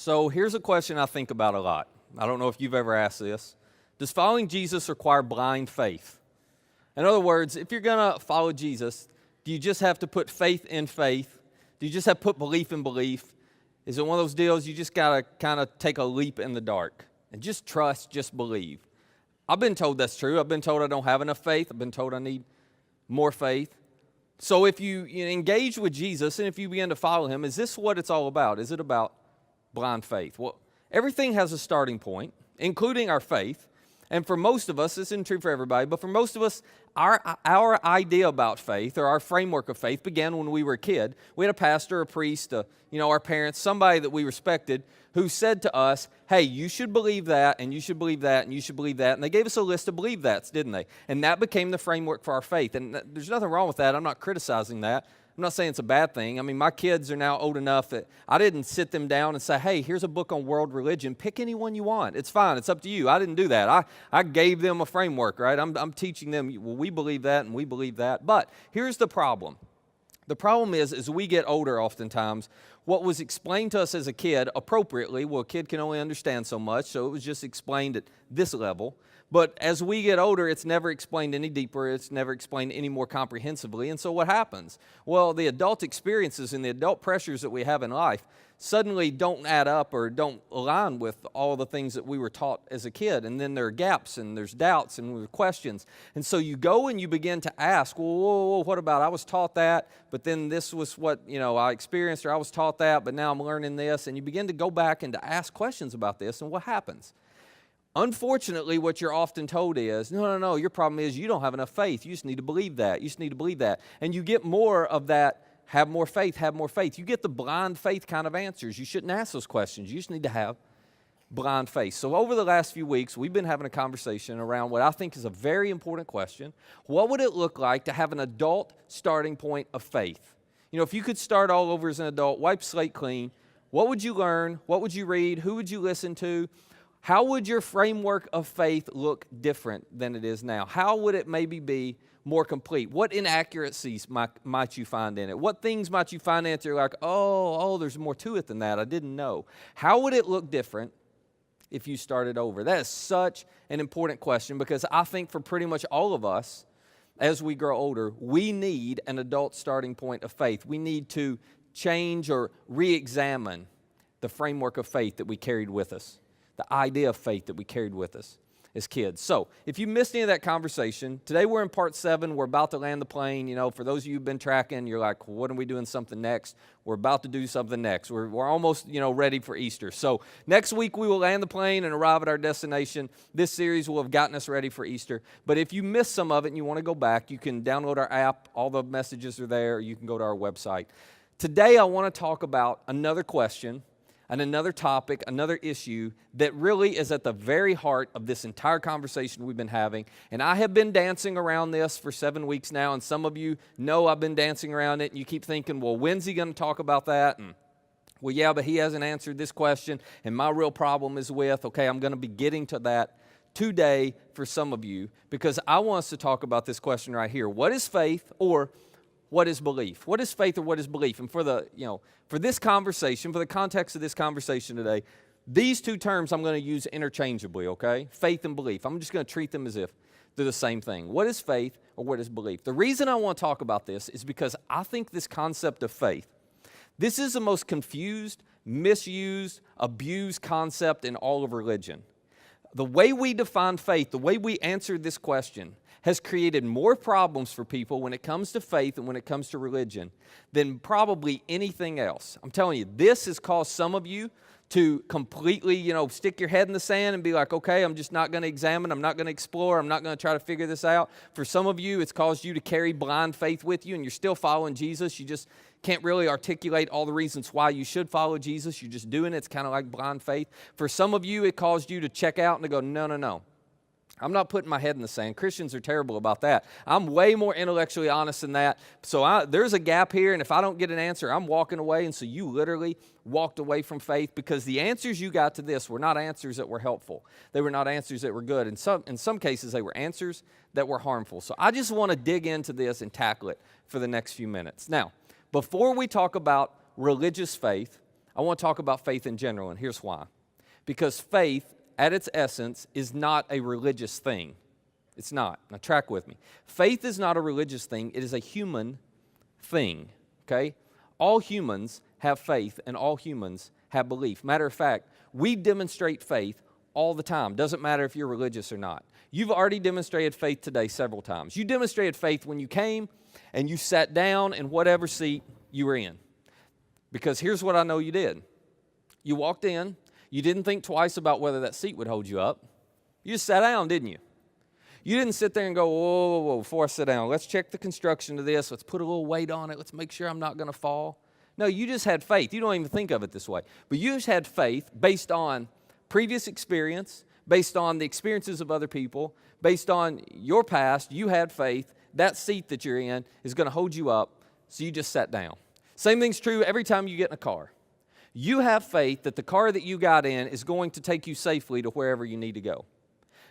So here's a question I think about a lot. I don't know if you've ever asked this. Does following Jesus require blind faith? In other words, if you're going to follow Jesus, do you just have to put faith in faith? Do you just have to put belief in belief? Is it one of those deals you just got to kind of take a leap in the dark and just trust, just believe? I've been told that's true. I've been told I don't have enough faith. I've been told I need more faith. So if you engage with Jesus and if you begin to follow him, is this what it's all about? Is it about blind faith? Well, everything has a starting point, including our faith. And for most of us, this isn't true for everybody, but for most of us, our idea about faith or our framework of faith began when we were a kid. We had a pastor, a priest, our parents, somebody that we respected who said to us, hey, you should believe that, and you should believe that, and you should believe that. And they gave us a list of believe that's, didn't they? And that became the framework for our faith. And there's nothing wrong with that. I'm not criticizing that. I'm not saying it's a bad thing. I mean, my kids are now old enough that I didn't sit them down and say, hey, here's a book on world religion. Pick any one you want. It's fine. It's up to you. I didn't do that. I gave them a framework, right? I'm teaching them, well, we believe that and we believe that. But here's the problem. The problem is, as we get older oftentimes, what was explained to us as a kid appropriately, well, a kid can only understand so much, so it was just explained at this level. But as we get older, it's never explained any deeper. It's never explained any more comprehensively. And so what happens? Well, the adult experiences and the adult pressures that we have in life suddenly don't add up or don't align with all the things that we were taught as a kid. And then there are gaps and there's doubts and there are questions. And so you go and you begin to ask, well, whoa, what about I was taught that, but then this was what I experienced, or I was taught that, but now I'm learning this. And you begin to go back and to ask questions about this. And what happens? Unfortunately, what you're often told is, no, your problem is you don't have enough faith. You just need to believe that. You just need to believe that. And you get more of that, have more faith, have more faith. You get the blind faith kind of answers. You shouldn't ask those questions. You just need to have blind faith. So over the last few weeks, we've been having a conversation around what I think is a very important question. What would it look like to have an adult starting point of faith? If you could start all over as an adult, wipe slate clean, what would you learn? What would you read? Who would you listen to? How would your framework of faith look different than it is now? How would it maybe be more complete? What inaccuracies might you find in it? What things might you find in it that you're like, oh, there's more to it than that. I didn't know. How would it look different if you started over? That is such an important question because I think for pretty much all of us, as we grow older, we need an adult starting point of faith. We need to change or re-examine the framework of faith that we carried with us. The idea of faith that we carried with us as kids. So, if you missed any of that conversation, today we're in part 7. We're about to land the plane. For those of you who've been tracking, you're like, well, what are we doing something next? We're about to do something next. We're almost, ready for Easter. So, next week we will land the plane and arrive at our destination. This series will have gotten us ready for Easter. But if you missed some of it and you want to go back, you can download our app. All the messages are there. You can go to our website. Today I want to talk about another question and another topic, another issue that really is at the very heart of this entire conversation we've been having. And I have been dancing around this for 7 weeks now, and some of you know I've been dancing around it, and you keep thinking, well, when's he going to talk about that? And, well, yeah, but he hasn't answered this question, and my real problem is with, okay, I'm going to be getting to that today for some of you, because I want us to talk about this question right here. What is faith, or what is belief? What is faith or what is belief? And for this conversation, for the context of this conversation today, these two terms I'm going to use interchangeably, okay? Faith and belief. I'm just going to treat them as if they're the same thing. What is faith or what is belief? The reason I want to talk about this is because I think this concept of faith, this is the most confused, misused, abused concept in all of religion. The way we define faith, the way we answer this question, has created more problems for people when it comes to faith and when it comes to religion than probably anything else. I'm telling you, this has caused some of you to completely, stick your head in the sand and be like, okay, I'm just not going to examine, I'm not going to explore, I'm not going to try to figure this out. For some of you, it's caused you to carry blind faith with you, and you're still following Jesus. You just can't really articulate all the reasons why you should follow Jesus. You're just doing it. It's kind of like blind faith. For some of you, it caused you to check out and to go, no. I'm not putting my head in the sand. Christians are terrible about that. I'm way more intellectually honest than that. So there's a gap here, and if I don't get an answer, I'm walking away. And so you literally walked away from faith because the answers you got to this were not answers that were helpful. They were not answers that were good. In some cases, they were answers that were harmful. So I just want to dig into this and tackle it for the next few minutes. Now, before we talk about religious faith, I want to talk about faith in general, and here's why. Because faith, at its essence, is not a religious thing. It's not. Now, track with me. Faith is not a religious thing. It is a human thing, okay? All humans have faith, and all humans have belief. Matter of fact, we demonstrate faith all the time. Doesn't matter if you're religious or not. You've already demonstrated faith today several times. You demonstrated faith when you came and you sat down in whatever seat you were in. Because here's what I know you did. You walked in. You didn't think twice about whether that seat would hold you up. You just sat down, didn't you? You didn't sit there and go, whoa, whoa, whoa, before I sit down, let's check the construction of this. Let's put a little weight on it. Let's make sure I'm not going to fall. No, you just had faith. You don't even think of it this way. But you just had faith based on previous experience, based on the experiences of other people, based on your past. You had faith. That seat that you're in is going to hold you up, so you just sat down. Same thing's true every time you get in a car. You have faith that the car that you got in is going to take you safely to wherever you need to go.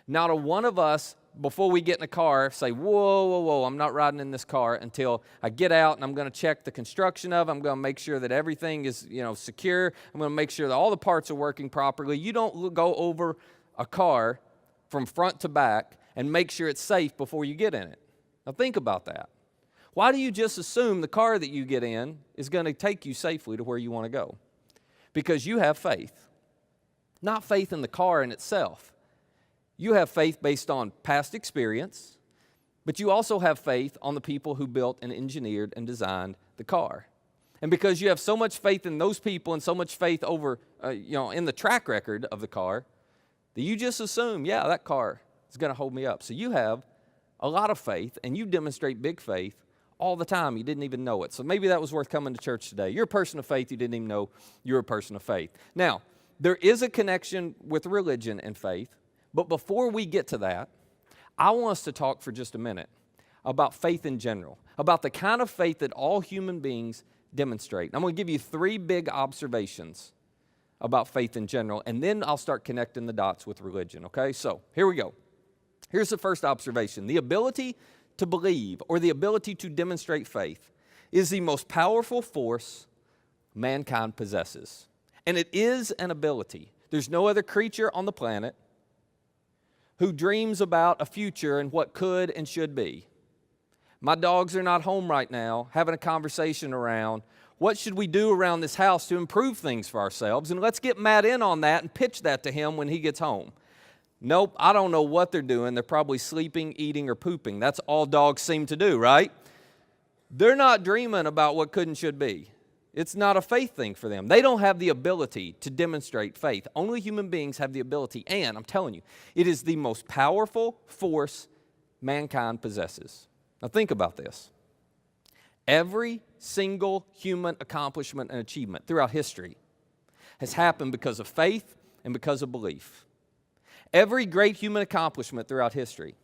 Not a one of us, before we get in a car, say, whoa, whoa, whoa, I'm not riding in this car until I get out and I'm going to check the construction of it. I'm going to make sure that everything is, secure. I'm going to make sure that all the parts are working properly. You don't go over a car from front to back and make sure it's safe before you get in it. Now think about that. Why do you just assume the car that you get in is going to take you safely to where you want to go? Because you have faith. Not faith in the car in itself. You have faith based on past experience, but you also have faith on the people who built and engineered and designed the car. And because you have so much faith in those people and so much faith over, in the track record of the car, that you just assume, yeah, that car is going to hold me up. So you have a lot of faith, and you demonstrate big faith all the time. You didn't even know it. So maybe that was worth coming to church today. You're a person of faith. You didn't even know you're a person of faith. Now, there is a connection with religion and faith. But before we get to that, I want us to talk for just a minute about faith in general, about the kind of faith that all human beings demonstrate. I'm going to give you 3 big observations about faith in general, and then I'll start connecting the dots with religion, okay? So here we go. Here's the first observation. The ability to believe, or the ability to demonstrate faith, is the most powerful force mankind possesses. And it is an ability. There's no other creature on the planet who dreams about a future and what could and should be. My dogs are not home right now having a conversation around what should we do around this house to improve things for ourselves, and let's get Matt in on that and pitch that to him when he gets home. Nope, I don't know what they're doing. They're probably sleeping, eating, or pooping. That's all dogs seem to do, right? They're not dreaming about what could and should be. It's not a faith thing for them. They don't have the ability to demonstrate faith. Only human beings have the ability, and I'm telling you, it is the most powerful force mankind possesses. Now think about this. Every single human accomplishment and achievement throughout history has happened because of faith and because of belief. Every great human accomplishment throughout history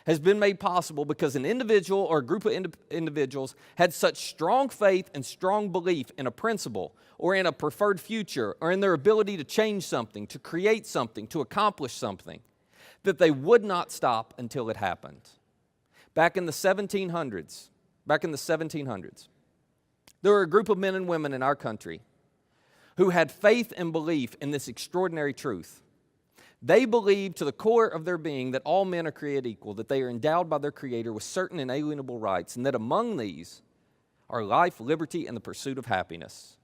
has been made possible because an individual or a group of individuals had such strong faith and strong belief in a principle or in a preferred future or in their ability to change something, to create something, to accomplish something, that they would not stop until it happened. Back in the 1700s, there were a group of men and women in our country who had faith and belief in this extraordinary truth. They believed to the core of their being that all men are created equal, that they are endowed by their Creator with certain inalienable rights, and that among these are life, liberty, and the pursuit of happiness.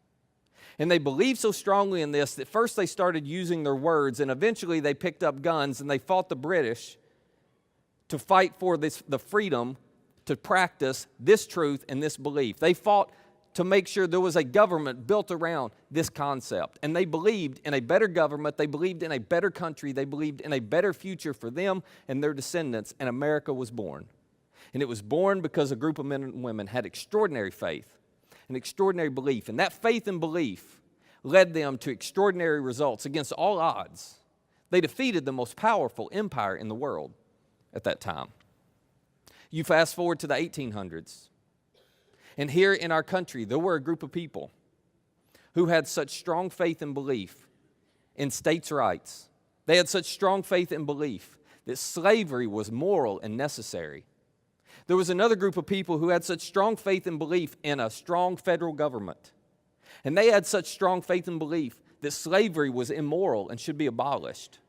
And they believed so strongly in this that first they started using their words, and eventually they picked up guns and they fought the British to fight for the freedom to practice this truth and this belief. They fought to make sure there was a government built around this concept. And they believed in a better government, they believed in a better country, they believed in a better future for them and their descendants, and America was born. And it was born because a group of men and women had extraordinary faith and extraordinary belief. And that faith and belief led them to extraordinary results against all odds. They defeated the most powerful empire in the world at that time. You fast forward to the 1800s. And here in our country, there were a group of people who had such strong faith and belief in states' rights. They had such strong faith and belief that slavery was moral and necessary. There was another group of people who had such strong faith and belief in a strong federal government. And they had such strong faith and belief that slavery was immoral and should be abolished,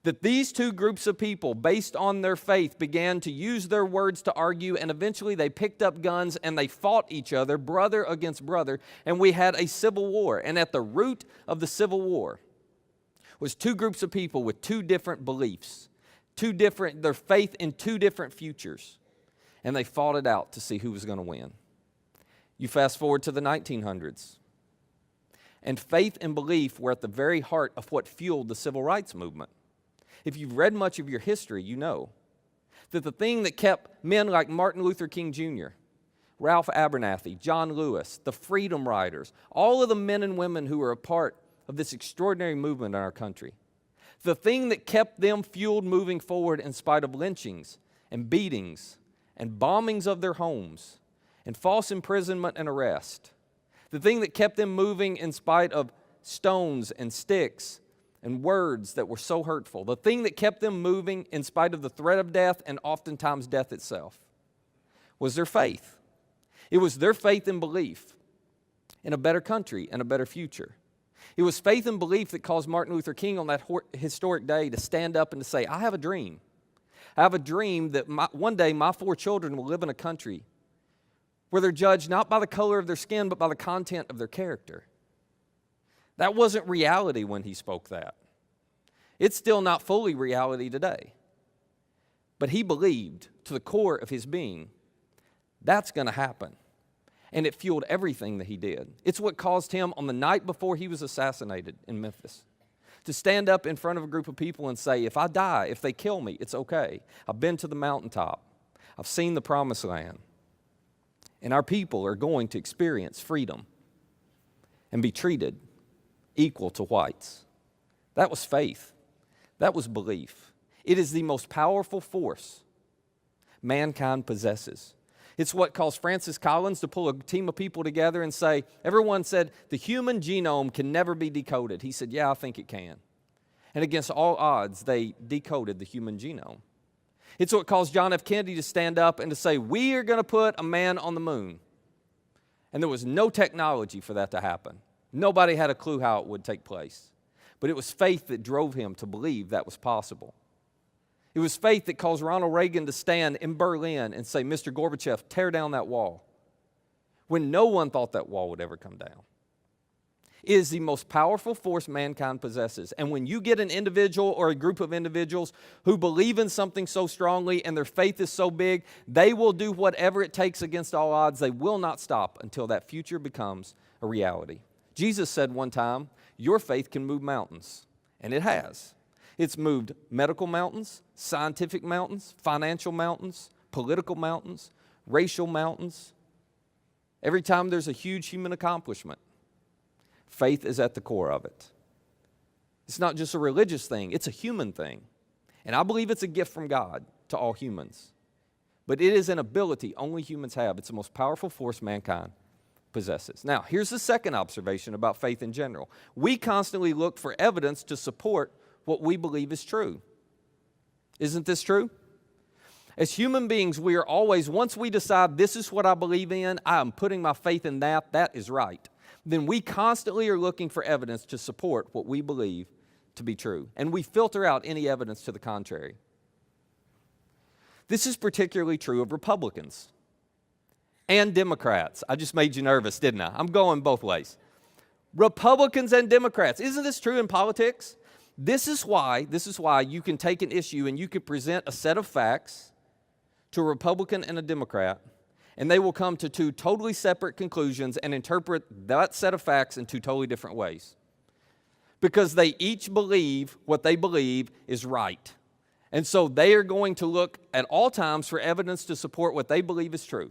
that these two groups of people, based on their faith, began to use their words to argue, and eventually they picked up guns and they fought each other, brother against brother, and we had a civil war. And at the root of the Civil War was two groups of people with two different beliefs, their faith in two different futures, and they fought it out to see who was going to win. You fast forward to the 1900s, and faith and belief were at the very heart of what fueled the civil rights movement. If you've read much of your history, you know that the thing that kept men like Martin Luther King Jr., Ralph Abernathy, John Lewis, the Freedom Riders, all of the men and women who were a part of this extraordinary movement in our country, the thing that kept them fueled moving forward in spite of lynchings and beatings and bombings of their homes and false imprisonment and arrest, the thing that kept them moving in spite of stones and sticks and words that were so hurtful, the thing that kept them moving in spite of the threat of death and oftentimes death itself, was their faith. It was their faith and belief in a better country and a better future. It was faith and belief that caused Martin Luther King on that historic day to stand up and to say, I have a dream. I have a dream that one day my 4 children will live in a country where they're judged not by the color of their skin, but by the content of their character. That wasn't reality when he spoke that. It's still not fully reality today. But he believed to the core of his being, that's going to happen. And it fueled everything that he did. It's what caused him, on the night before he was assassinated in Memphis, to stand up in front of a group of people and say, if I die, if they kill me, it's okay. I've been to the mountaintop. I've seen the promised land. And our people are going to experience freedom and be treated equal to whites. That was faith. That was belief. It is the most powerful force mankind possesses. It's what caused Francis Collins to pull a team of people together and say, everyone said, the human genome can never be decoded. He said, yeah, I think it can. And against all odds, they decoded the human genome. It's what caused John F. Kennedy to stand up and to say, we are going to put a man on the moon. And there was no technology for that to happen. Nobody had a clue how it would take place. But it was faith that drove him to believe that was possible. It was faith that caused Ronald Reagan to stand in Berlin and say, Mr. Gorbachev, tear down that wall, when no one thought that wall would ever come down. It is the most powerful force mankind possesses. And when you get an individual or a group of individuals who believe in something so strongly and their faith is so big, they will do whatever it takes against all odds. They will not stop until that future becomes a reality. Jesus said one time, your faith can move mountains, and it has. It's moved medical mountains, scientific mountains, financial mountains, political mountains, racial mountains. Every time there's a huge human accomplishment, faith is at the core of it. It's not just a religious thing, it's a human thing. And I believe it's a gift from God to all humans. But it is an ability only humans have. It's the most powerful force mankind possesses. Now, here's the second observation about faith in general. We constantly look for evidence to support what we believe is true. Isn't this true? As human beings, we are always, once we decide this is what I believe in, I am putting my faith in that, that is right, then we constantly are looking for evidence to support what we believe to be true. And we filter out any evidence to the contrary. This is particularly true of Republicans and Democrats. I just made you nervous, didn't I? I'm going both ways. Republicans and Democrats. Isn't this true in politics? This is why you can take an issue and you can present a set of facts to a Republican and a Democrat, and they will come to two totally separate conclusions and interpret that set of facts in two totally different ways. Because they each believe what they believe is right. And so they are going to look at all times for evidence to support what they believe is true,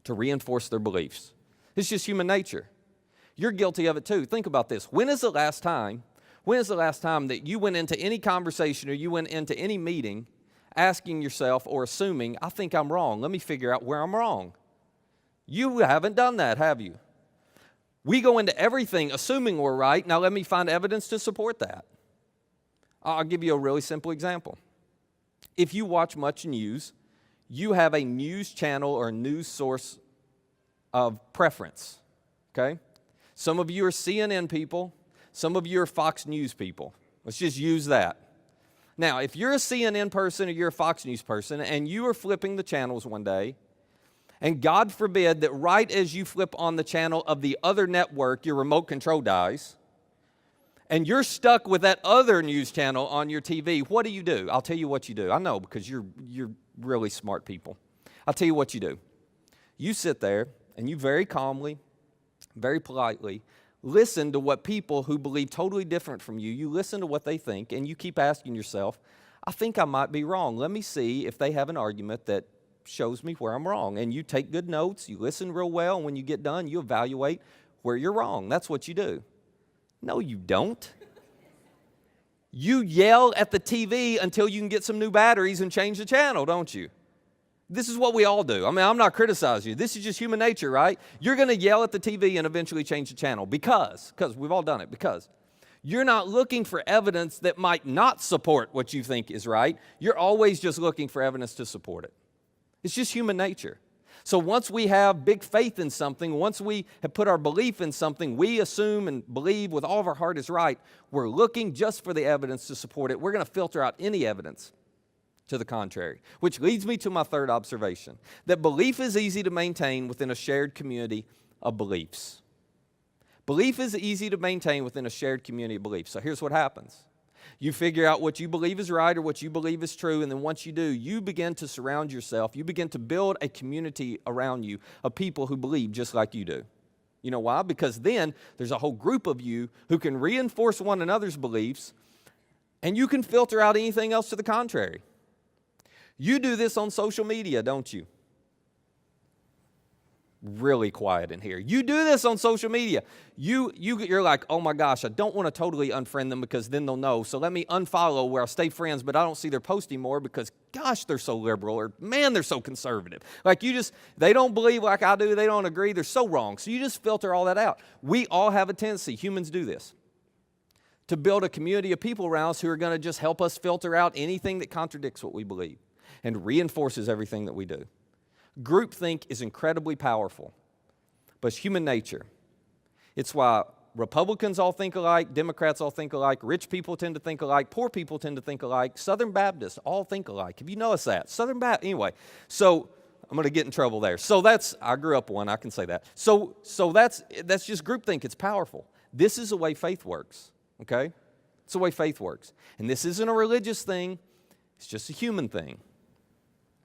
to reinforce their beliefs. It's just human nature. You're guilty of it too. Think about this. When is the last time that you went into any conversation or you went into any meeting asking yourself or assuming, I think I'm wrong. Let me figure out where I'm wrong. You haven't done that, have you? We go into everything assuming we're right. Now let me find evidence to support that. I'll give you a really simple example. If you watch much news, you have a news channel or a news source of preference, okay? Some of you are CNN people. Some of you are Fox News people. Let's just use that. Now, if you're a CNN person or you're a Fox News person and you are flipping the channels one day, and God forbid that right as you flip on the channel of the other network, your remote control dies, and you're stuck with that other news channel on your TV, what do? I'll tell you what you do. I know, because you're really smart people. I'll tell you what you do. You sit there and you very calmly, very politely listen to what people who believe totally different from you listen to what they think, and you keep asking yourself, I think I might be wrong. Let me see if they have an argument that shows me where I'm wrong. And you take good notes, you listen real well, and when you get done, you evaluate where you're wrong. That's what you do. No, you don't. You yell at the TV until you can get some new batteries and change the channel, don't you? This is what we all do. I mean, I'm not criticizing you. This is just human nature, right? You're going to yell at the TV and eventually change the channel because we've all done it, because you're not looking for evidence that might not support what you think is right. You're always just looking for evidence to support it. It's just human nature. So once we have big faith in something, once we have put our belief in something, we assume and believe with all of our heart is right, we're looking just for the evidence to support it. We're going to filter out any evidence to the contrary, which leads me to my third observation, that belief is easy to maintain within a shared community of beliefs. Belief is easy to maintain within a shared community of beliefs. So here's what happens. You figure out what you believe is right or what you believe is true, and then once you do, you begin to surround yourself. You begin to build a community around you of people who believe just like you do. You know why? Because then there's a whole group of you who can reinforce one another's beliefs, and you can filter out anything else to the contrary. You do this on social media, don't you? Really quiet in here. You do this on social media. You're like, oh my gosh, I don't want to totally unfriend them because then they'll know. So let me unfollow where I'll stay friends, but I don't see their post anymore because gosh, they're so liberal, or man, they're so conservative. Like they don't believe like I do. They don't agree. They're so wrong. So you just filter all that out. We all have a tendency, humans do this, to build a community of people around us who are going to just help us filter out anything that contradicts what we believe and reinforces everything that we do. Groupthink is incredibly powerful, but it's human nature. It's why Republicans all think alike, Democrats all think alike, rich people tend to think alike, poor people tend to think alike, Southern Baptists all think alike. Have you noticed that? Southern Baptist, anyway. So I'm going to get in trouble there. So I grew up one, I can say that. So that's just groupthink. It's powerful. This is the way faith works, okay? It's the way faith works. And this isn't a religious thing. It's just a human thing.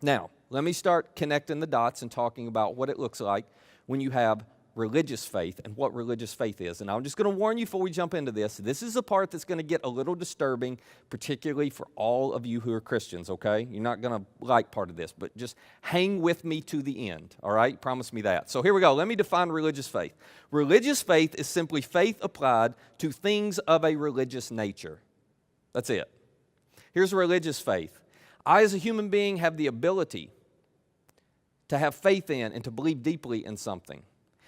Now, let me start connecting the dots and talking about what it looks like when you have religious faith and what religious faith is. And I'm just going to warn you before we jump into this. This is a part that's going to get a little disturbing, particularly for all of you who are Christians, okay? You're not going to like part of this, but just hang with me to the end, all right? Promise me that. So here we go. Let me define religious faith. Religious faith is simply faith applied to things of a religious nature. That's it. Here's religious faith. I, as a human being, have the ability to have faith in and to believe deeply in something.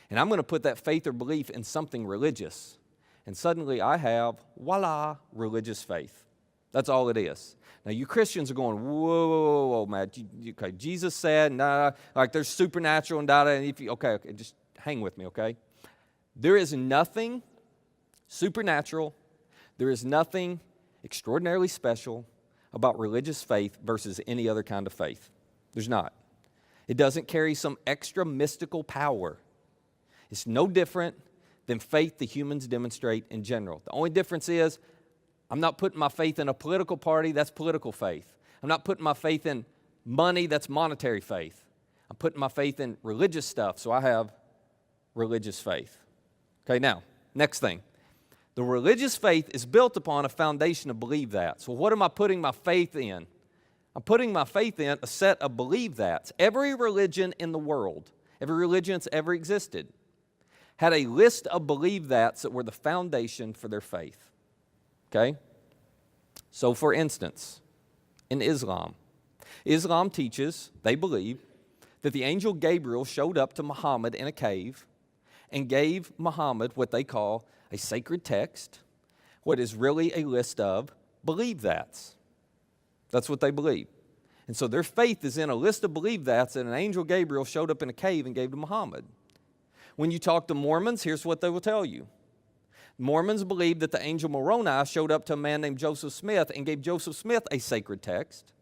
And I'm going to put that faith or belief in something religious. And suddenly I have, voila, religious faith. That's all it is. Now, you Christians are going, whoa, man. Okay, Jesus said, nah, like there's supernatural and da-da. And okay, just hang with me, okay? There is nothing supernatural. There is nothing extraordinarily special about religious faith versus any other kind of faith. There's not. It doesn't carry some extra mystical power. It's no different than faith the humans demonstrate in general. The only difference is I'm not putting my faith in a political party, that's political faith. I'm not putting my faith in money, that's monetary faith. I'm putting my faith in religious stuff, so I have religious faith. Okay, now, next thing. The religious faith is built upon a foundation to believe that. So what am I putting my faith in? I'm putting my faith in a set of believe that's. Every religion in the world, every religion that's ever existed, had a list of believe that's that were the foundation for their faith. Okay? So for instance, in Islam teaches, they believe, that the angel Gabriel showed up to Muhammad in a cave and gave Muhammad what they call a sacred text, what is really a list of believe that's. That's what they believe. And so their faith is in a list of believe that's that an angel Gabriel showed up in a cave and gave to Muhammad. When you talk to Mormons, here's what they will tell you. Mormons believe that the angel Moroni showed up to a man named Joseph Smith and gave Joseph Smith a sacred text.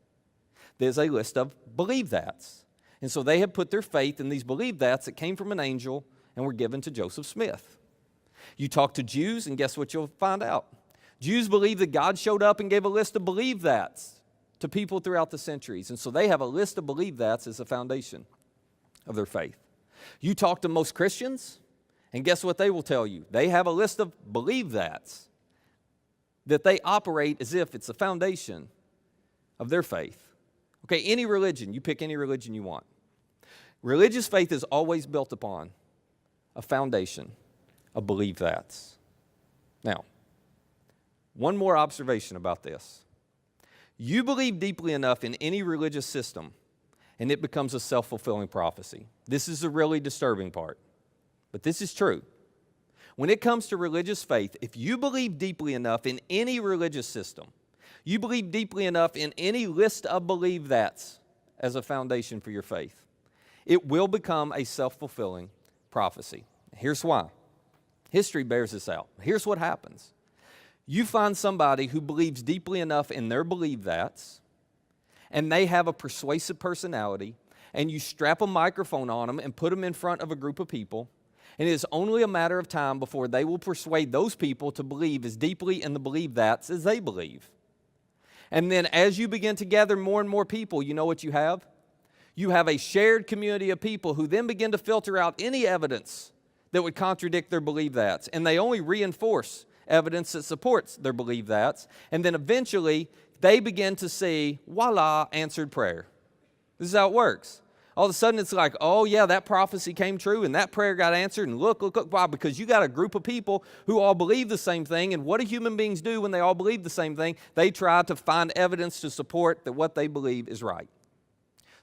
There's a list of believe that's. And so they have put their faith in these believe that's that came from an angel and were given to Joseph Smith. You talk to Jews, and guess what you'll find out? Jews believe that God showed up and gave a list of believe that's to people throughout the centuries. And so they have a list of believe that's as a foundation of their faith. You talk to most Christians, and guess what they will tell you? They have a list of believe that's that they operate as if it's the foundation of their faith. Okay, any religion, you pick any religion you want. Religious faith is always built upon a foundation of believe that's. Now, one more observation about this. You believe deeply enough in any religious system, and it becomes a self-fulfilling prophecy. This is the really disturbing part, but this is true. When it comes to religious faith, if you believe deeply enough in any religious system, you believe deeply enough in any list of believe that's as a foundation for your faith, it will become a self-fulfilling prophecy. Here's why. History bears this out. Here's what happens. You find somebody who believes deeply enough in their believe that's, and they have a persuasive personality, and you strap a microphone on them and put them in front of a group of people, and it is only a matter of time before they will persuade those people to believe as deeply in the believe that's as they believe. And then as you begin to gather more and more people, you know what you have? You have a shared community of people who then begin to filter out any evidence that would contradict their believe that's, and they only reinforce evidence that supports their believe that's, and then eventually they begin to see, voila, answered prayer. This is how it works. All of a sudden it's like, oh yeah, that prophecy came true and that prayer got answered, and look, why? Because you got a group of people who all believe the same thing, and what do human beings do when they all believe the same thing? They try to find evidence to support that what they believe is right.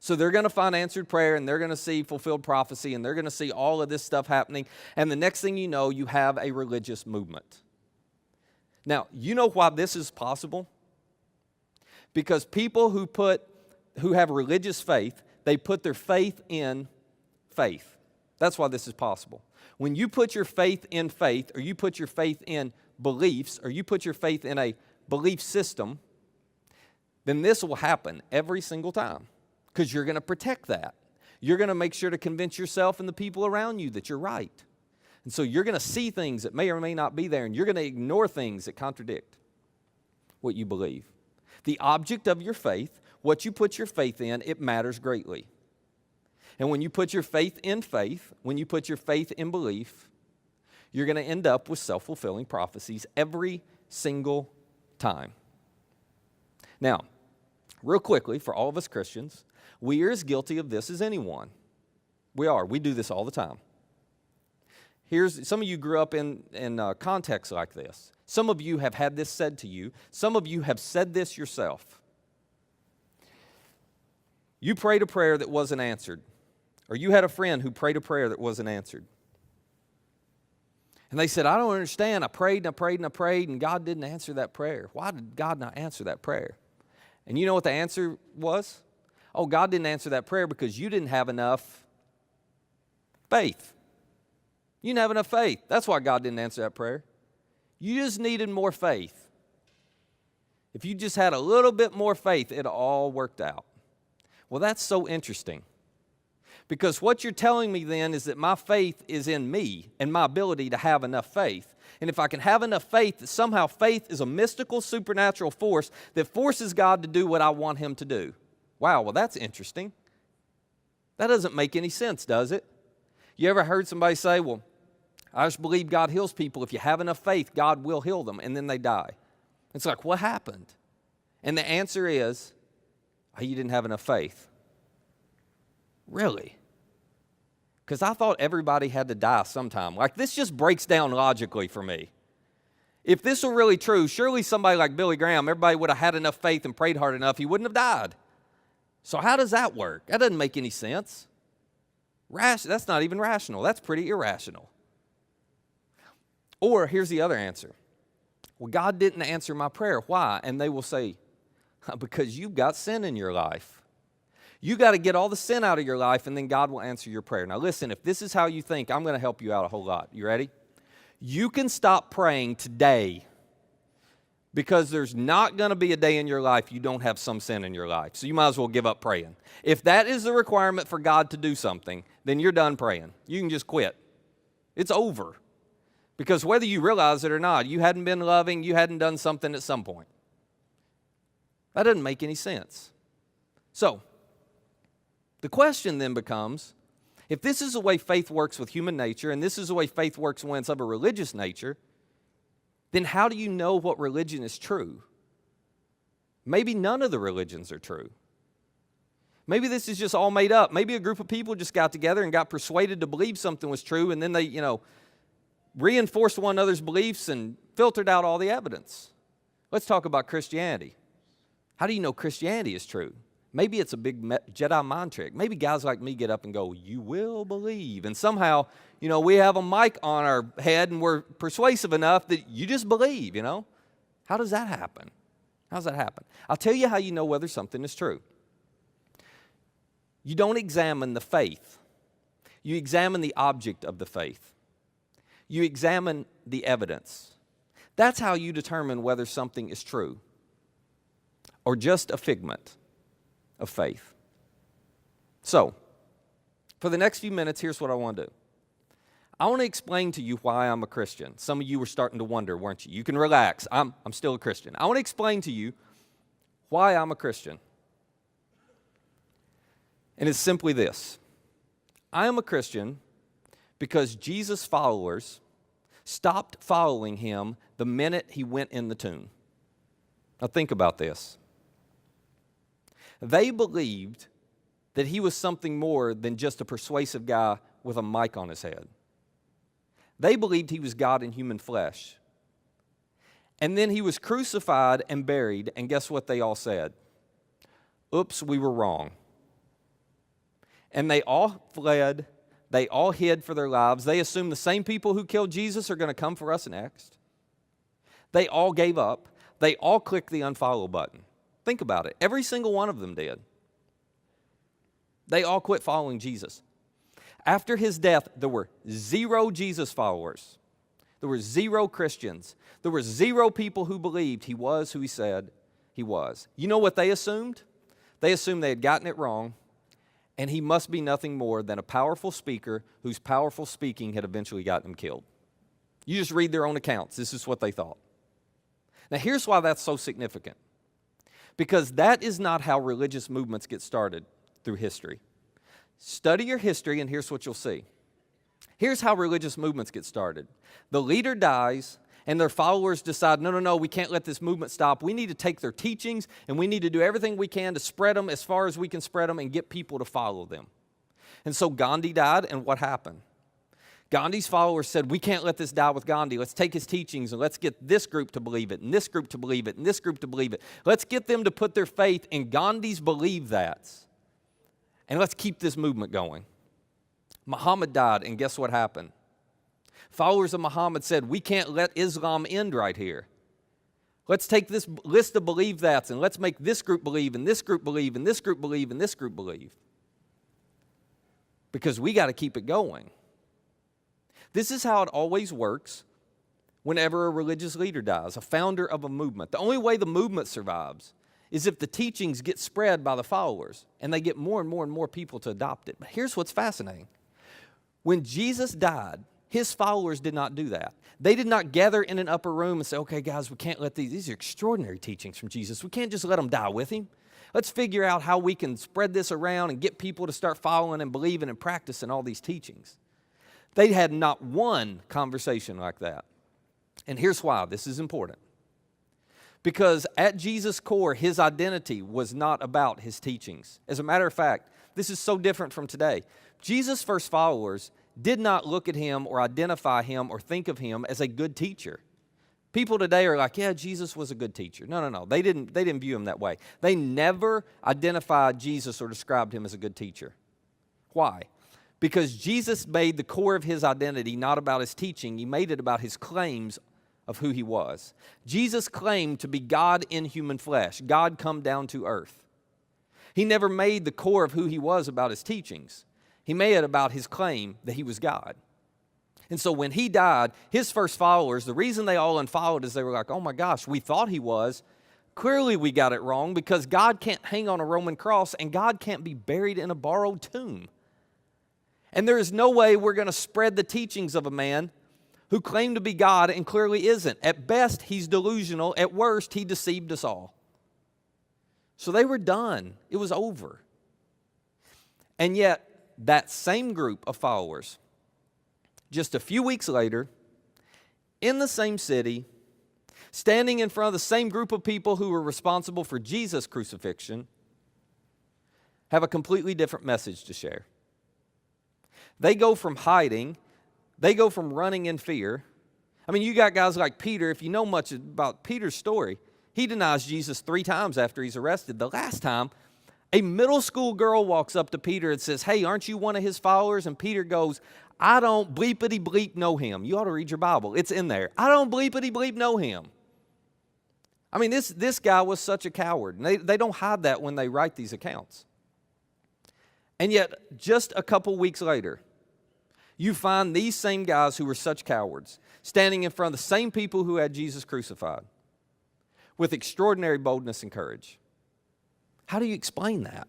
So they're going to find answered prayer, and they're going to see fulfilled prophecy, and they're going to see all of this stuff happening, and the next thing you know, you have a religious movement. Now, you know why this is possible? Because people who have religious faith, they put their faith in faith. That's why this is possible. When you put your faith in faith, or you put your faith in beliefs, or you put your faith in a belief system, then this will happen every single time, because you're going to protect that. You're going to make sure to convince yourself and the people around you that you're right. And so you're going to see things that may or may not be there, and you're going to ignore things that contradict what you believe. The object of your faith, what you put your faith in, it matters greatly. And when you put your faith in faith, when you put your faith in belief, you're going to end up with self-fulfilling prophecies every single time. Now, real quickly, for all of us Christians, we are as guilty of this as anyone. We are. We do this all the time. Some of you grew up in contexts like this. Some of you have had this said to you. Some of you have said this yourself. You prayed a prayer that wasn't answered. Or you had a friend who prayed a prayer that wasn't answered. And they said, I don't understand. I prayed and I prayed and I prayed, and God didn't answer that prayer. Why did God not answer that prayer? And you know what the answer was? Oh, God didn't answer that prayer because you didn't have enough faith. You didn't have enough faith. That's why God didn't answer that prayer. You just needed more faith. If you just had a little bit more faith, it all worked out. Well, that's so interesting. Because what you're telling me then is that my faith is in me and my ability to have enough faith. And if I can have enough faith, that somehow faith is a mystical, supernatural force that forces God to do what I want him to do. Wow, well, that's interesting. That doesn't make any sense, does it? You ever heard somebody say, well, I just believe God heals people. If you have enough faith, God will heal them, and then they die. It's like, what happened? And the answer is, oh, you didn't have enough faith. Really? Because I thought everybody had to die sometime. Like, this just breaks down logically for me. If this were really true, surely somebody like Billy Graham, everybody would have had enough faith and prayed hard enough, he wouldn't have died. So how does that work? That doesn't make any sense. That's not even rational. That's pretty irrational. Or here's the other answer. Well, God didn't answer my prayer. Why? And they will say, because you've got sin in your life. You got to get all the sin out of your life, and then God will answer your prayer. Now listen, if this is how you think, I'm going to help you out a whole lot. You ready? You can stop praying today, because there's not going to be a day in your life you don't have some sin in your life. So you might as well give up praying. If that is the requirement for God to do something, then you're done praying. You can just quit. It's over. Because whether you realize it or not, you hadn't been loving, you hadn't done something at some point. That doesn't make any sense. So, the question then becomes, if this is the way faith works with human nature, and this is the way faith works when it's of a religious nature, then how do you know what religion is true? Maybe none of the religions are true. Maybe this is just all made up. Maybe a group of people just got together and got persuaded to believe something was true, and then they, reinforced one another's beliefs and filtered out all the evidence. Let's talk about Christianity. How do you know Christianity is true? Maybe it's a big Jedi mind trick. Maybe guys like me get up and go, you will believe. And somehow, we have a mic on our head and we're persuasive enough that you just believe, How does that happen? How does that happen? I'll tell you how you know whether something is true. You don't examine the faith. You examine the object of the faith. You examine the evidence. That's how you determine whether something is true or just a figment of faith. So, for the next few minutes, here's what I want to do. I want to explain to you why I'm a Christian. Some of you were starting to wonder, weren't you? You can relax. I'm still a Christian. I want to explain to you why I'm a Christian. And it's simply this. I am a Christian because Jesus' followers stopped following him the minute he went in the tomb. Now think about this. They believed that he was something more than just a persuasive guy with a mic on his head. They believed he was God in human flesh. And then he was crucified and buried, and guess what they all said? Oops, we were wrong. And they all fled. They all hid for their lives. They assumed the same people who killed Jesus are going to come for us next. They all gave up. They all clicked the unfollow button. Think about it. Every single one of them did. They all quit following Jesus. After his death, there were 0 Jesus followers. There were 0 Christians. There were 0 people who believed he was who he said he was. You know what they assumed? They assumed they had gotten it wrong, and he must be nothing more than a powerful speaker whose powerful speaking had eventually gotten him killed. You just read their own accounts. This is what they thought. Now, here's why that's so significant. Because that is not how religious movements get started through history. Study your history, and here's what you'll see. Here's how religious movements get started. The leader dies, and their followers decide, no, we can't let this movement stop. We need to take their teachings, and we need to do everything we can to spread them as far as we can spread them and get people to follow them. And so Gandhi died, and what happened? Gandhi's followers said, we can't let this die with Gandhi. Let's take his teachings and let's get this group to believe it, and this group to believe it, and this group to believe it. Let's get them to put their faith in Gandhi's believe that's. And let's keep this movement going. Muhammad died, and guess what happened? Followers of Muhammad said, we can't let Islam end right here. Let's take this list of believe that's and let's make this group believe, and this group believe, and this group believe, and this group believe. Because we got to keep it going. This is how it always works whenever a religious leader dies, a founder of a movement. The only way the movement survives is if the teachings get spread by the followers and they get more and more and more people to adopt it. But here's what's fascinating. When Jesus died, his followers did not do that. They did not gather in an upper room and say, okay, guys, we can't let these are extraordinary teachings from Jesus. We can't just let them die with him. Let's figure out how we can spread this around and get people to start following and believing and practicing all these teachings. They had not one conversation like that. And here's why this is important. Because at Jesus' core, his identity was not about his teachings. As a matter of fact, this is so different from today. Jesus' first followers did not look at him or identify him or think of him as a good teacher. People today are like, yeah, Jesus was a good teacher. No. They didn't view him that way. They never identified Jesus or described him as a good teacher. Why? Because Jesus made the core of his identity not about his teaching. He made it about his claims of who he was. Jesus claimed to be God in human flesh, God come down to earth. He never made the core of who he was about his teachings. He made it about his claim that he was God. And so when he died, his first followers, the reason they all unfollowed is they were like, oh my gosh, we thought he was. Clearly we got it wrong because God can't hang on a Roman cross and God can't be buried in a borrowed tomb. And there is no way we're going to spread the teachings of a man who claimed to be God and clearly isn't. At best, he's delusional. At worst, he deceived us all. So they were done. It was over. And yet, that same group of followers, just a few weeks later, in the same city, standing in front of the same group of people who were responsible for Jesus' crucifixion, have a completely different message to share. They go from hiding, they go from running in fear. I mean, you got guys like Peter. If you know much about Peter's story, he denies Jesus 3 times after he's arrested. The last time, a middle school girl walks up to Peter and says, hey, aren't you one of his followers? And Peter goes, I don't bleepity bleep know him. You ought to read your Bible. It's in there. I don't bleepity bleep know him. I mean, this guy was such a coward. And they don't hide that when they write these accounts. And yet, just a couple weeks later, you find these same guys who were such cowards standing in front of the same people who had Jesus crucified with extraordinary boldness and courage. How do you explain that?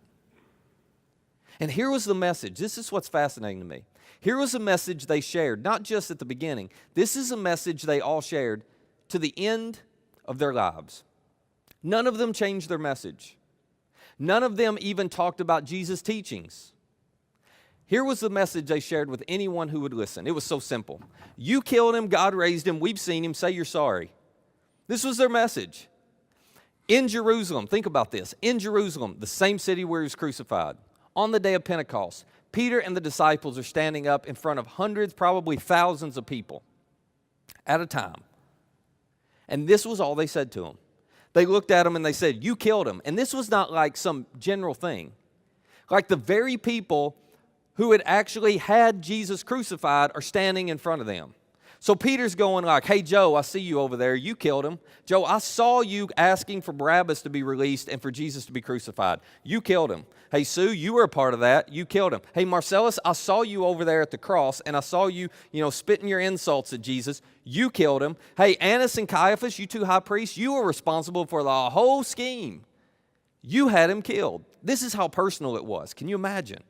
And here was the message. This is what's fascinating to me. Here was a message they shared, not just at the beginning. This is a message they all shared to the end of their lives. None of them changed their message. None of them even talked about Jesus' teachings. Here was the message they shared with anyone who would listen. It was so simple. You killed him, God raised him, we've seen him, say you're sorry. This was their message. In Jerusalem, think about this. In Jerusalem, the same city where he was crucified, on the day of Pentecost, Peter and the disciples are standing up in front of hundreds, probably thousands of people at a time. And this was all they said to him. They looked at him and they said, you killed him. And this was not like some general thing. Like the very people who had actually had Jesus crucified are standing in front of them. So Peter's going like, hey, Joe, I see you over there. You killed him. Joe, I saw you asking for Barabbas to be released and for Jesus to be crucified. You killed him. Hey, Sue, you were a part of that. You killed him. Hey, Marcellus, I saw you over there at the cross, and I saw you, spitting your insults at Jesus. You killed him. Hey, Annas and Caiaphas, you 2 high priests, you were responsible for the whole scheme. You had him killed. This is how personal it was. Can you imagine?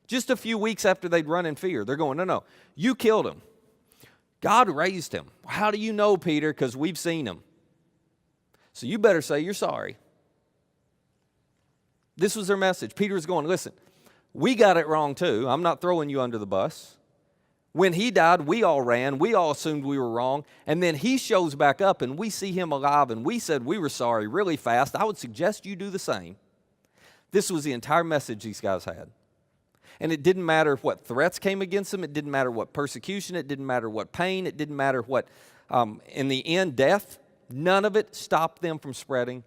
Just a few weeks after they'd run in fear, they're going, no, you killed him. God raised him. How do you know, Peter? Because we've seen him. So you better say you're sorry. This was their message. Peter was going, listen, we got it wrong too. I'm not throwing you under the bus. When he died, we all ran. We all assumed we were wrong. And then he shows back up and we see him alive and we said we were sorry really fast. I would suggest you do the same. This was the entire message these guys had. And it didn't matter what threats came against them. It didn't matter what persecution. It didn't matter what pain. It didn't matter what, in the end, death. None of it stopped them from spreading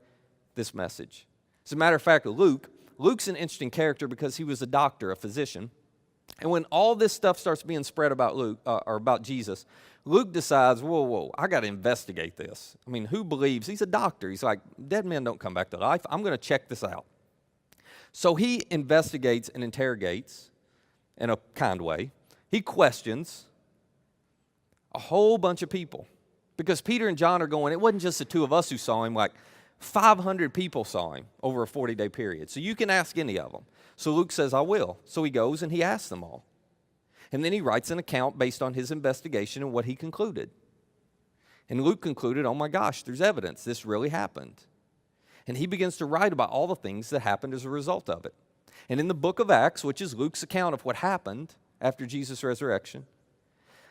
this message. As a matter of fact, Luke's an interesting character because he was a doctor, a physician. And when all this stuff starts being spread about or about Jesus, Luke decides, whoa, I got to investigate this. I mean, who believes? He's a doctor. He's like, dead men don't come back to life. I'm going to check this out. So he investigates and interrogates in a kind way. He questions a whole bunch of people because Peter and John are going, it wasn't just the 2 of us who saw him, like 500 people saw him over a 40-day period. So you can ask any of them. So Luke says, I will. So he goes and he asks them all. And then he writes an account based on his investigation and what he concluded. And Luke concluded, oh my gosh, there's evidence. This really happened. And he begins to write about all the things that happened as a result of it. And in the book of Acts, which is Luke's account of what happened after Jesus' resurrection,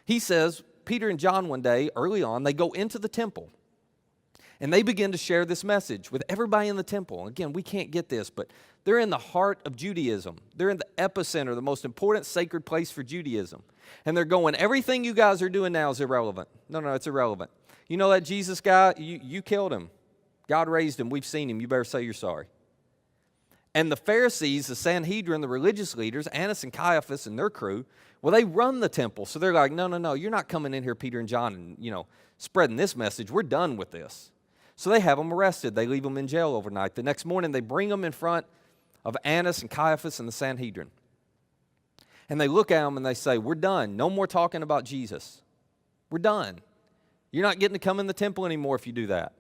he says, Peter and John one day, early on, they go into the temple. And they begin to share this message with everybody in the temple. Again, we can't get this, but they're in the heart of Judaism. They're in the epicenter, the most important sacred place for Judaism. And they're going, everything you guys are doing now is irrelevant. No, it's irrelevant. You know that Jesus guy, you killed him. God raised him. We've seen him. You better say you're sorry. And the Pharisees, the Sanhedrin, the religious leaders, Annas and Caiaphas and their crew, well, they run the temple. So they're like, no, you're not coming in here, Peter and John, and, spreading this message. We're done with this. So they have them arrested. They leave them in jail overnight. The next morning, they bring them in front of Annas and Caiaphas and the Sanhedrin. And they look at them and they say, we're done. No more talking about Jesus. We're done. You're not getting to come in the temple anymore if you do that.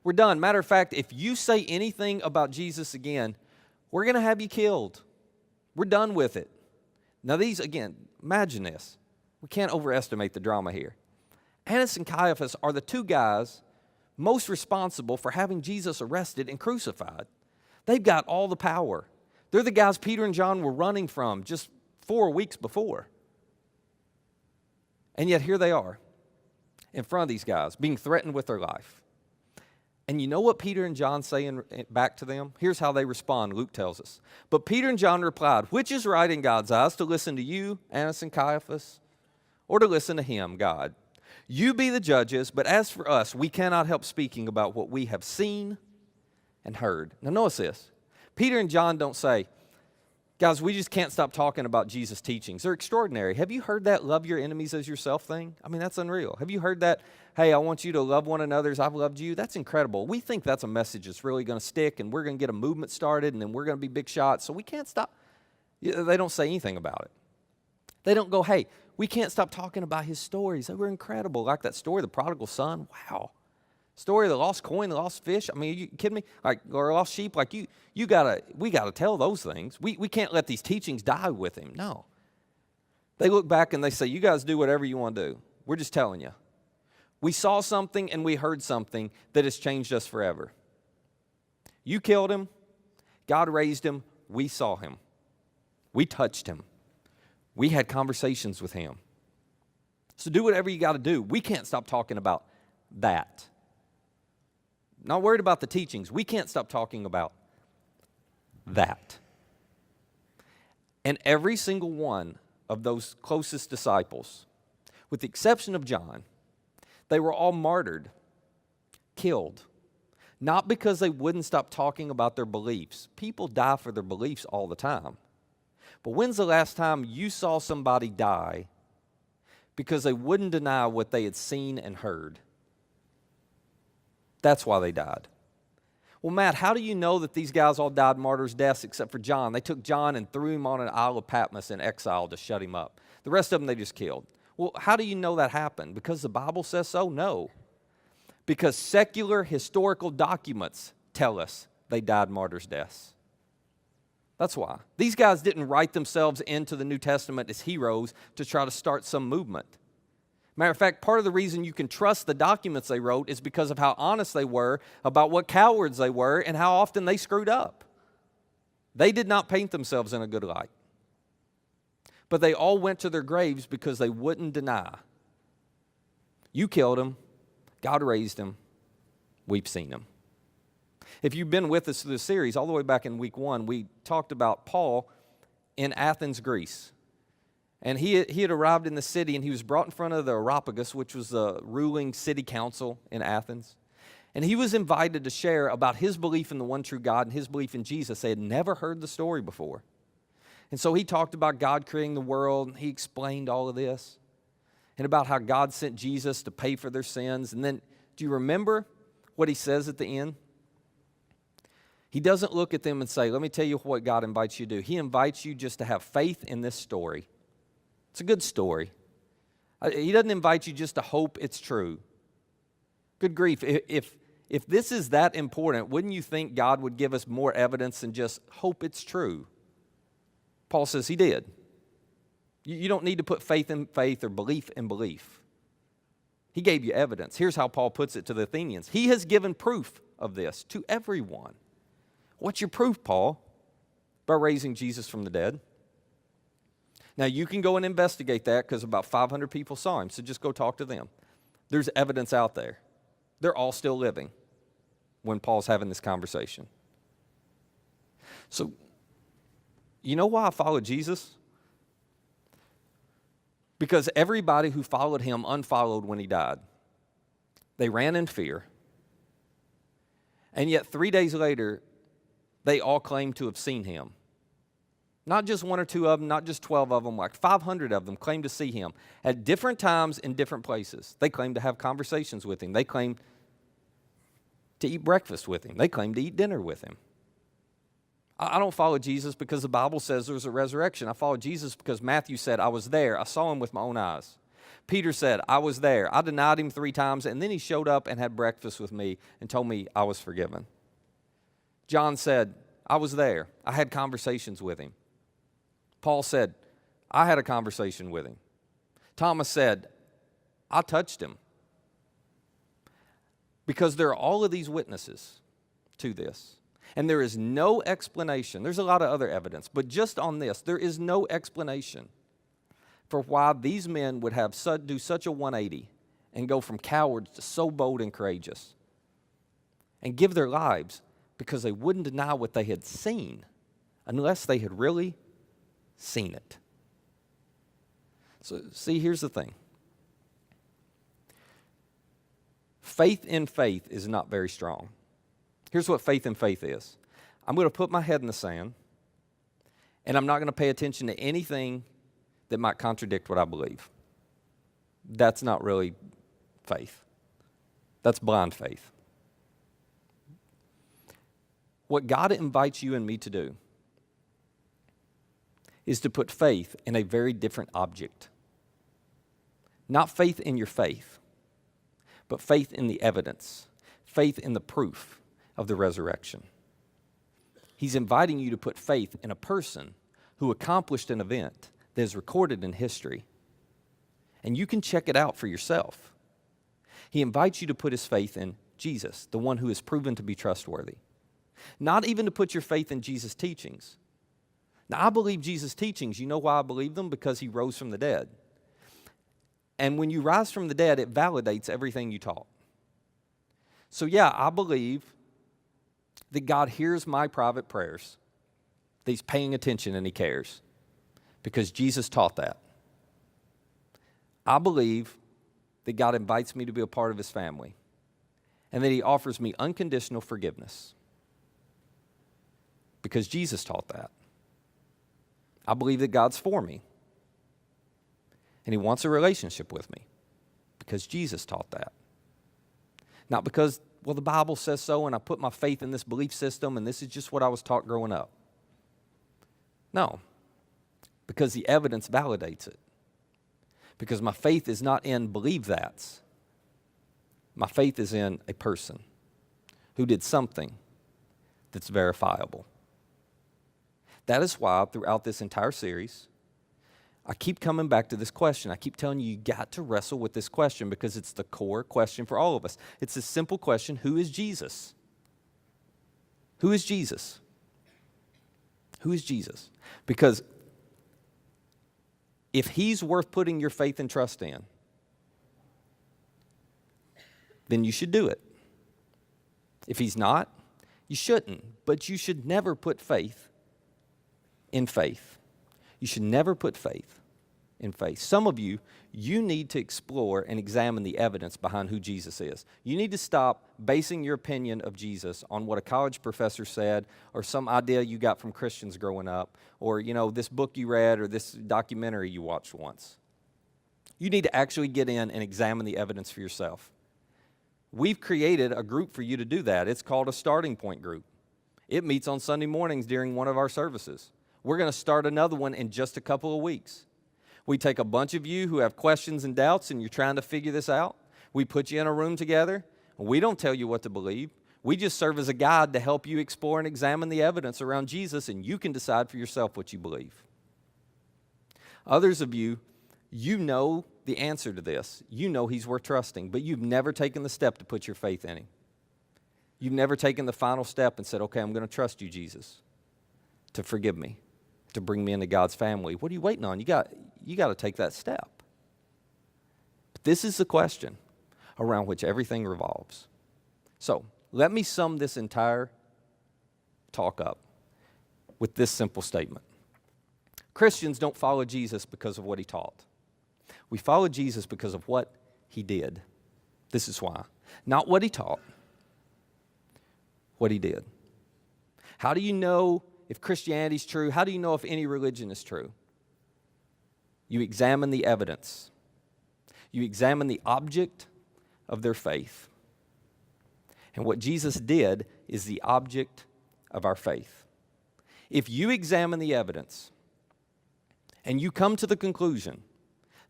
We're done. Matter of fact, if you say anything about Jesus again, we're going to have you killed. We're done with it. Now these, again, imagine this. We can't overestimate the drama here. Annas and Caiaphas are the two guys most responsible for having Jesus arrested and crucified. They've got all the power. They're the guys Peter and John were running from just 4 weeks before. And yet here they are in front of these guys being threatened with their life. And you know what Peter and John say back to them? Here's how they respond, Luke tells us. But Peter and John replied, which is right in God's eyes, to listen to you, Annas and Caiaphas, or to listen to him, God? You be the judges, but as for us, we cannot help speaking about what we have seen and heard. Now notice this. Peter and John don't say, guys, we just can't stop talking about Jesus' teachings. They're extraordinary. Have you heard that love your enemies as yourself thing? I mean, that's unreal. Have you heard that, hey, I want you to love one another as I've loved you? That's incredible. We think that's a message that's really going to stick, and we're going to get a movement started, and then we're going to be big shots, so we can't stop. They don't say anything about it. They don't go, hey, we can't stop talking about his stories. They were incredible. Like that story, the prodigal son. Wow. Story of the lost coin, the lost fish. I mean, are you kidding me? Like, or lost sheep. Like we gotta tell those things. We can't let these teachings die with him. No. They look back and they say, you guys do whatever you want to do. We're just telling you. We saw something and we heard something that has changed us forever. You killed him. God raised him. We saw him. We touched him. We had conversations with him. So do whatever you got to do. We can't stop talking about that. Not worried about the teachings. We can't stop talking about that. And every single one of those closest disciples, with the exception of John, they were all martyred, killed. Not because they wouldn't stop talking about their beliefs. People die for their beliefs all the time. But when's the last time you saw somebody die because they wouldn't deny what they had seen and heard? That's why they died. Well, Matt, how do you know that these guys all died martyrs' deaths except for John? They took John and threw him on an Isle of Patmos in exile to shut him up. The rest of them they just killed. Well, how do you know that happened? Because the Bible says so? No. Because secular historical documents tell us they died martyrs' deaths. That's why. These guys didn't write themselves into the New Testament as heroes to try to start some movement. Matter of fact, part of the reason you can trust the documents they wrote is because of how honest they were about what cowards they were and how often they screwed up. They did not paint themselves in a good light. But they all went to their graves because they wouldn't deny. You killed him. God raised him. We've seen him. If you've been with us through the series, all the way back in week 1, we talked about Paul in Athens, Greece. And he had arrived in the city, and he was brought in front of the Areopagus, which was the ruling city council in Athens. And he was invited to share about his belief in the one true God and his belief in Jesus. They had never heard the story before. And so he talked about God creating the world, and he explained all of this, and about how God sent Jesus to pay for their sins. And then, do you remember what he says at the end? He doesn't look at them and say, let me tell you what God invites you to do. He invites you just to have faith in this story. It's a good story. He doesn't invite you just to hope it's true. Good grief. If this is that important, wouldn't you think God would give us more evidence than just hope it's true? Paul says he did. You don't need to put faith in faith or belief in belief. He gave you evidence. Here's how Paul puts it to the Athenians. He has given proof of this to everyone. What's your proof, Paul? By raising Jesus from the dead. Now, you can go and investigate that because about 500 people saw him, so just go talk to them. There's evidence out there. They're all still living when Paul's having this conversation. So, you know why I followed Jesus? Because everybody who followed him unfollowed when he died. They ran in fear. And yet 3 days later, they all claimed to have seen him. Not just 1 or 2 of them, not just 12 of them, like 500 of them claimed to see him at different times in different places. They claimed to have conversations with him. They claimed to eat breakfast with him. They claimed to eat dinner with him. I don't follow Jesus because the Bible says there's a resurrection. I follow Jesus because Matthew said, I was there. I saw him with my own eyes. Peter said, I was there. I denied him 3 times, and then he showed up and had breakfast with me and told me I was forgiven. John said, I was there. I had conversations with him. Paul said, I had a conversation with him. Thomas said, I touched him. Because there are all of these witnesses to this. And there is no explanation. There's a lot of other evidence, but just on this, there is no explanation for why these men would do such a 180 and go from cowards to so bold and courageous and give their lives because they wouldn't deny what they had seen unless they had really seen it. So, see, here's the thing. Faith in faith is not very strong. Here's what faith in faith is. I'm going to put my head in the sand, and I'm not going to pay attention to anything that might contradict what I believe. That's not really faith. That's blind faith. What God invites you and me to do is to put faith in a very different object. Not faith in your faith, but faith in the evidence, faith in the proof of the resurrection. He's inviting you to put faith in a person who accomplished an event that is recorded in history. And you can check it out for yourself. He invites you to put his faith in Jesus, the one who is proven to be trustworthy. Not even to put your faith in Jesus' teachings. Now, I believe Jesus' teachings. You know why I believe them? Because he rose from the dead. And when you rise from the dead, it validates everything you taught. So yeah, I believe that God hears my private prayers, that he's paying attention and he cares, because Jesus taught that. I believe that God invites me to be a part of his family, and that he offers me unconditional forgiveness, because Jesus taught that. I believe that God's for me, and he wants a relationship with me, because Jesus taught that. Not because, well, the Bible says so, and I put my faith in this belief system, and this is just what I was taught growing up. No, because the evidence validates it. Because my faith is not in believe that's. My faith is in a person who did something that's verifiable. That is why throughout this entire series, I keep coming back to this question. I keep telling you got to wrestle with this question because it's the core question for all of us. It's this simple question, who is Jesus? Who is Jesus? Who is Jesus? Because if he's worth putting your faith and trust in, then you should do it. If he's not, you shouldn't. But you should never put faith in faith. You should never put faith in faith. Some of you need to explore and examine the evidence behind who Jesus is. You need to stop basing your opinion of Jesus on what a college professor said or some idea you got from Christians growing up or, this book you read or this documentary you watched once. You need to actually get in and examine the evidence for yourself. We've created a group for you to do that. It's called a Starting Point group. It meets on Sunday mornings during one of our services. We're going to start another one in just a couple of weeks. We take a bunch of you who have questions and doubts and you're trying to figure this out. We put you in a room together. We don't tell you what to believe. We just serve as a guide to help you explore and examine the evidence around Jesus, and you can decide for yourself what you believe. Others of you, you know the answer to this. You know he's worth trusting, but you've never taken the step to put your faith in him. You've never taken the final step and said, okay, I'm going to trust you, Jesus, to forgive me, to bring me into God's family. What are you waiting on? You got to take that step. But this is the question around which everything revolves. So let me sum this entire talk up with this simple statement. Christians don't follow Jesus because of what he taught. We follow Jesus because of what he did. This is why. Not what he taught, what he did. How do you know if Christianity is true? How do you know if any religion is true? You examine the evidence. You examine the object of their faith. And what Jesus did is the object of our faith. If you examine the evidence and you come to the conclusion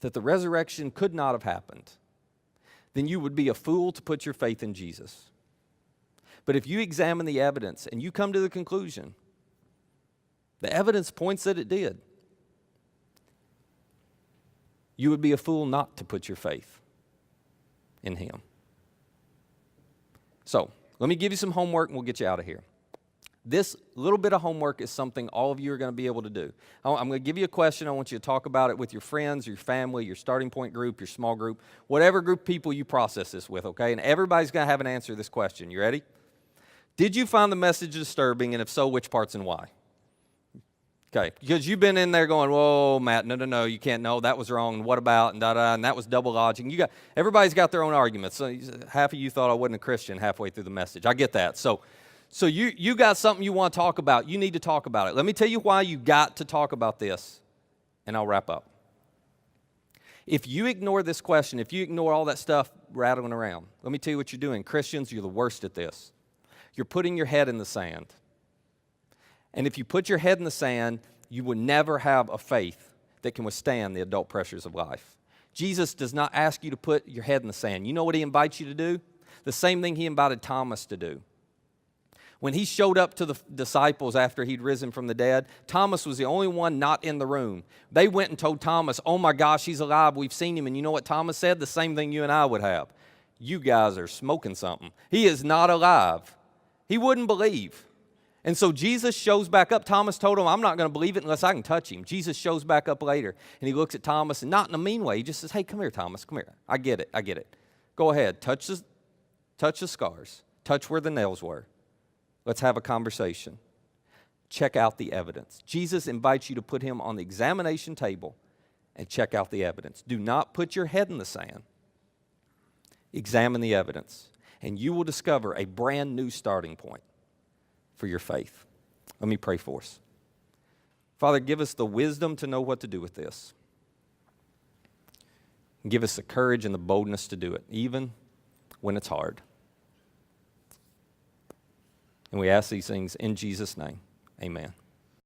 that the resurrection could not have happened, then you would be a fool to put your faith in Jesus. But if you examine the evidence and you come to the conclusion, the evidence points that it did, you would be a fool not to put your faith in him. So, let me give you some homework and we'll get you out of here. This little bit of homework is something all of you are going to be able to do. I'm going to give you a question. I want you to talk about it with your friends, your family, your starting point group, your small group, whatever group of people you process this with, okay? And everybody's going to have an answer to this question. You ready? Did you find the message disturbing, and if so, which parts and why? Okay, because you've been in there going, whoa, Matt, no, you can't, no, that was wrong, and what about, and da-da, and that was double logic. Everybody's got their own arguments. So half of you thought I wasn't a Christian halfway through the message. I get that. So you got something you want to talk about. You need to talk about it. Let me tell you why you got to talk about this, and I'll wrap up. If you ignore this question, if you ignore all that stuff rattling around, let me tell you what you're doing. Christians, you're the worst at this. You're putting your head in the sand. And if you put your head in the sand, you will never have a faith that can withstand the adult pressures of life. Jesus does not ask you to put your head in the sand. You know what he invites you to do? The same thing he invited Thomas to do. When he showed up to the disciples after he'd risen from the dead, Thomas was the only one not in the room. They went and told Thomas, oh my gosh, he's alive, we've seen him. And you know what Thomas said? The same thing you and I would have. You guys are smoking something. He is not alive. He wouldn't believe. And so Jesus shows back up. Thomas told him, I'm not going to believe it unless I can touch him. Jesus shows back up later, and he looks at Thomas, and not in a mean way. He just says, hey, come here, Thomas, come here. I get it. Go ahead, touch the scars. Touch where the nails were. Let's have a conversation. Check out the evidence. Jesus invites you to put him on the examination table and check out the evidence. Do not put your head in the sand. Examine the evidence, and you will discover a brand new starting point for your faith. Let me pray for us. Father, give us the wisdom to know what to do with this. And give us the courage and the boldness to do it, even when it's hard. And we ask these things in Jesus' name. Amen.